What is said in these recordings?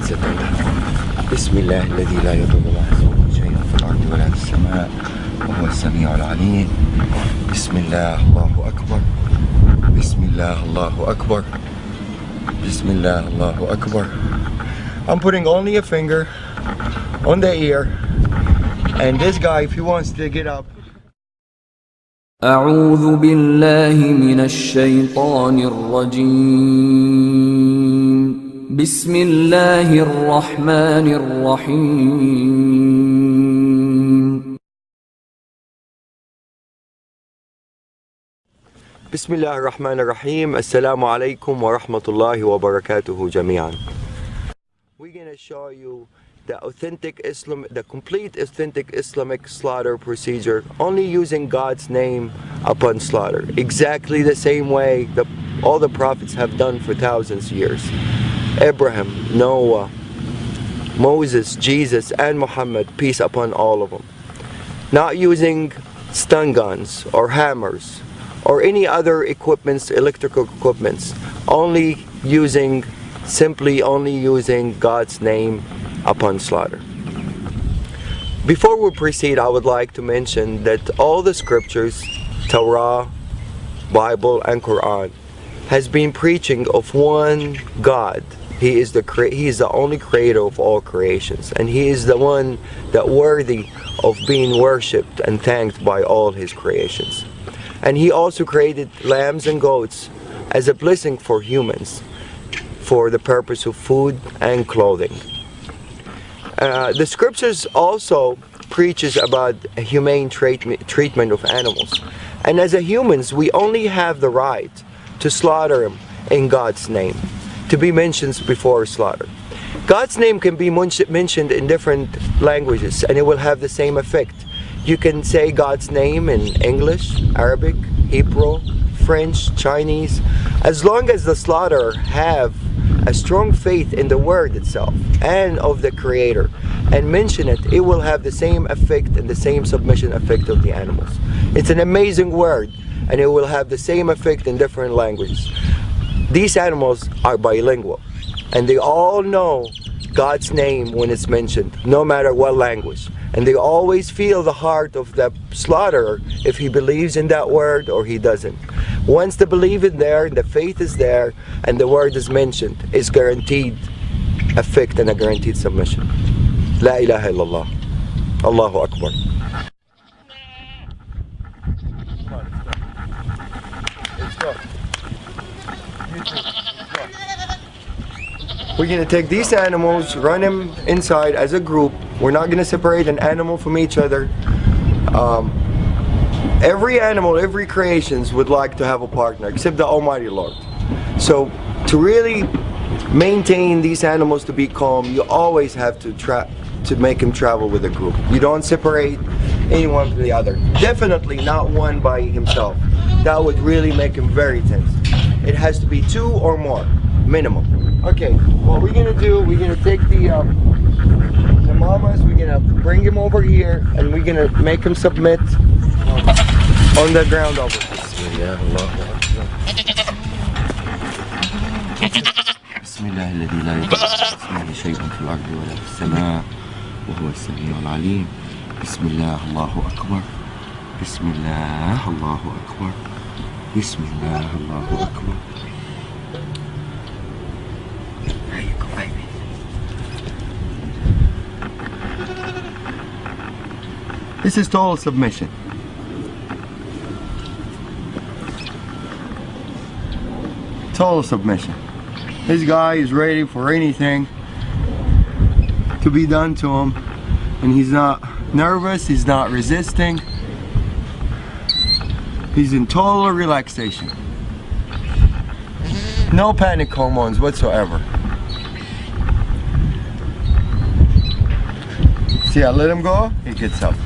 That's it. Bismillah الذي لا يضر مع اسمه شيء في الأرض ولا في السماء وهو السميع العليم. Bismillah Allahu Akbar. Bismillah Allahu Akbar. Bismillah Allahu Akbar. I'm putting only a finger on the ear, and this guy, if he wants to get up. أعوذ بالله من الشيطان الرجيم. بسم الله الرحمن الرحيم. Bismillah ar-Rahman ar-Rahim. Assalamu alaikum wa rahmatullahi wa barakatuhu jami'an. We're going to show you the complete authentic Islamic slaughter procedure, only using God's name upon slaughter. Exactly the same way that all the prophets have done for thousands of years. Abraham, Noah, Moses, Jesus, and Muhammad, peace upon all of them. Not using stun guns or hammers or any other equipments, electrical equipments, simply only using God's name upon slaughter. Before we proceed, I would like to mention that all the scriptures, Torah, Bible, and Quran, has been preaching of one God. He is the only creator of all creations, and He is the one that worthy of being worshipped and thanked by all His creations. And He also created lambs and goats as a blessing for humans, for the purpose of food and clothing. The scriptures also preaches about a humane treatment of animals, and as humans we only have the right to slaughter them in God's name, to be mentioned before slaughter. God's name can be mentioned in different languages and it will have the same effect. You can say God's name in English, Arabic, Hebrew, French, Chinese. As long as the slaughterer have a strong faith in the word itself and of the Creator and mention it, it will have the same effect and the same submission effect of the animals. It's an amazing word, and it will have the same effect in different languages. These animals are bilingual, and they all know God's name when it's mentioned, no matter what language. And they always feel the heart of the slaughterer if he believes in that word or he doesn't. Once the belief is there, the faith is there, and the word is mentioned, it's guaranteed effect and a guaranteed submission. La ilaha illallah. Allahu Akbar. Let's go. We're going to take these animals, run them inside as a group. We're not going to separate an animal from each other. Every animal, every creation would like to have a partner, except the Almighty Lord. So to really maintain these animals to be calm, you always have to make them travel with a group. You don't separate anyone from the other. Definitely not one by himself. That would really make him very tense. It has to be two or more, minimum. Okay, what we're gonna do, we're gonna take the mamas, we're gonna bring him over here, and we're gonna make him submit on the ground over here. Bismillah الذي لا يضر مع اسمه شيء في الأرض ولا في السماء وهو السميع العليم. Bismillah Allahu Akbar. Bismillah Allahu Akbar. Bismillah Allahu Akbar. There you go, baby. This is total submission. Total submission. This guy is ready for anything to be done to him, and he's not nervous, he's not resisting. He's in total relaxation. No panic hormones whatsoever. See, I let him go, he gets up.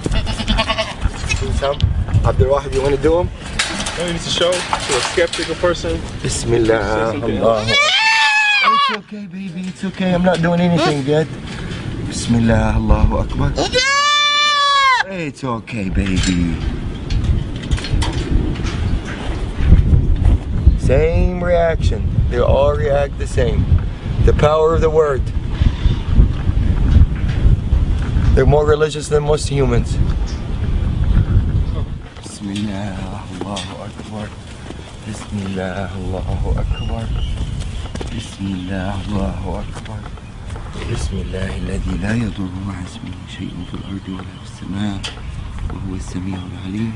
Abdul Wahid, you want to do him? I need to show to a skeptical person. Bismillah. Allah. It's okay, baby, it's okay. I'm not doing anything yet. Bismillah, Allahu Akbar. It's okay, baby. Same reaction. They all react the same. The power of the word. They're more religious than most humans. Bismillah, Allahu Akbar. Bismillah, Allahu Akbar. Bismillah, Allahu Akbar. Bismillah, الذي لا يضر مع اسمه شيء في الأرض ولا في السماء وهو السميع العليم.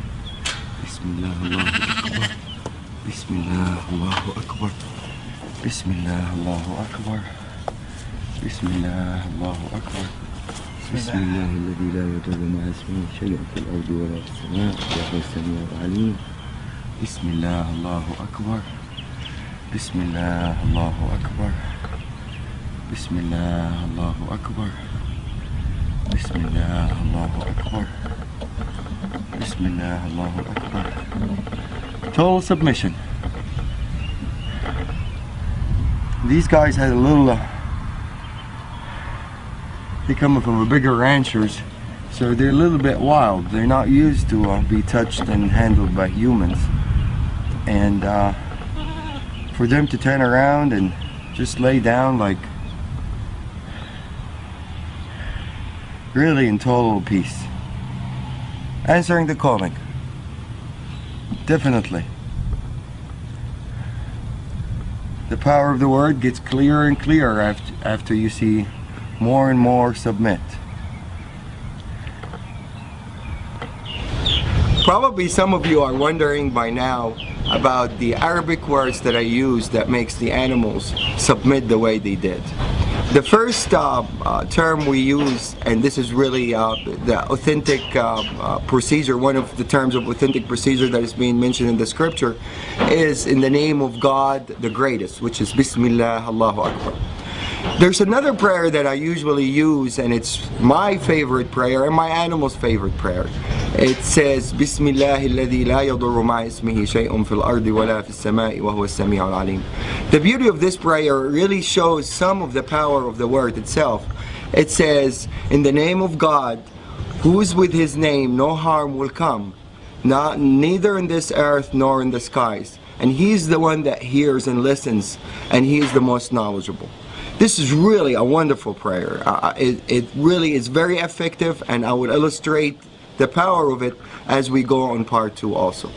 Bismillah, Allahu Akbar. Bismillah, Allahu Akbar. Bismillah, Allahu Akbar. Bismillah, Allahu Akbar. بسم الله الذي لا يضر مع اسمه شيء في الأرض ولا في السماء وهو السميع العليم. بسم الله الله أكبر. بسم الله الله أكبر. بسم الله الله أكبر. بسم الله الله أكبر. بسم الله الله أكبر. Total submission. These guys had a little they're coming from a bigger ranchers, so they're a little bit wild. They're not used to be touched and handled by humans, and for them to turn around and just lay down like really in total peace, answering the calling. Definitely the power of the word gets clearer and clearer after you see more and more submit. Probably some of you are wondering by now about the Arabic words that I use that makes the animals submit the way they did. The first term we use, and this is really the authentic procedure, one of the terms of authentic procedure that is being mentioned in the scripture, is in the name of God the greatest, which is Bismillah, Allahu Akbar. There's another prayer that I usually use, and it's my favorite prayer and my animal's favorite prayer. It says, Bismillahi alladhi la yadurru ma'a ismihi shay'un fil ardi wa la fis sama'i wa huwa as-sami'ul 'alim. The beauty of this prayer really shows some of the power of the word itself. It says, in the name of God, who's with his name no harm will come, neither in this earth nor in the skies. And he's the one that hears and listens, and he is the most knowledgeable. This is really a wonderful prayer. It really is very effective, and I will illustrate the power of it as we go on part 2 also.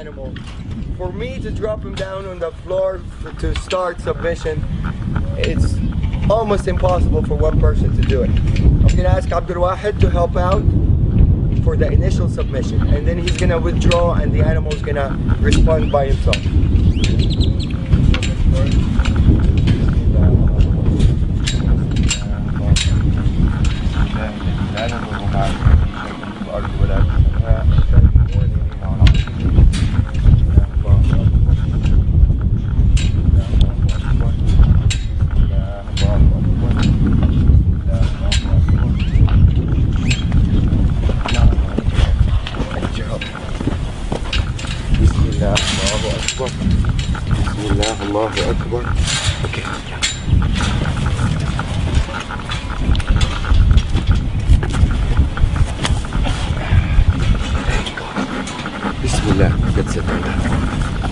Animal. For me to drop him down on the floor to start submission, it's almost impossible for one person to do it. I'm going to ask Abdul Wahid to help out for the initial submission, and then he's going to withdraw and the animal is going to respond by himself. Bismillah, Allahu Akbar. Okay. Bismillah, that's it.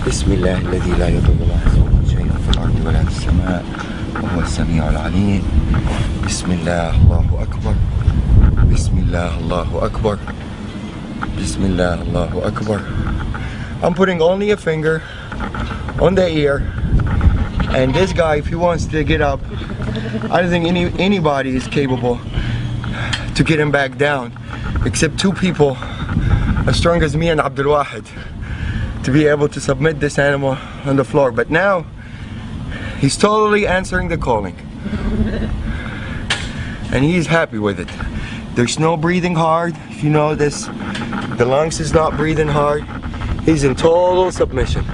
Bismillah, الذي لا يضر مع اسمه شيء في الأرض ولا في السماء وهو السميع العليم. Bismillah, Allahu Akbar. Bismillah, Allahu Akbar. Bismillah, Allahu Akbar. I'm putting only a finger on the ear, and this guy, if he wants to get up, I don't think anybody is capable to get him back down, except two people as strong as me and Abdul Wahid, to be able to submit this animal on the floor. But now he's totally answering the calling, and he's happy with it. There's no breathing hard. If you notice, the lungs is not breathing hard. He's in total submission.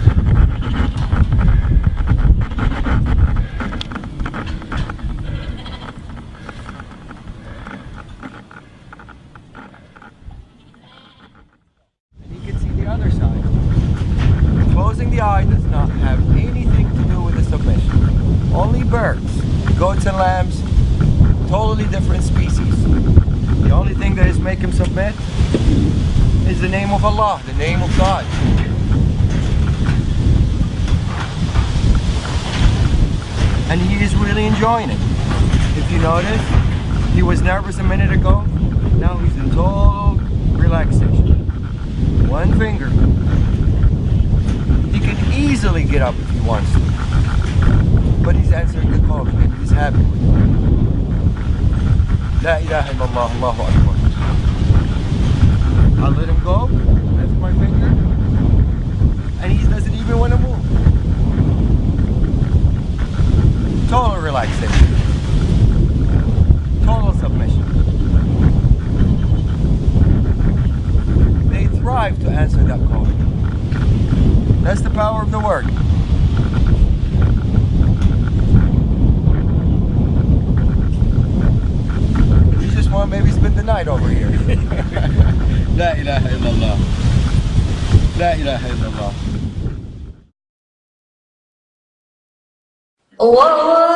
And you can see the other side. Closing the eye does not have anything to do with the submission. Only birds, goats and lambs, totally different species. The only thing that is making him submit is the name of Allah, the name of God. And he is really enjoying it. If you notice, he was nervous a minute ago. Now he's in total relaxation. One finger. He can easily get up if he wants to. But he's answering the call and he's happy with it. La ilaha illallah, Allahu Akbar. I let him go, that's my finger, and he doesn't even want to move. Total relaxation. Total submission. They thrive to answer that call. That's the power of the word. You just want to maybe spend the night over here. La ilaha illallah. La ilaha illallah. Allah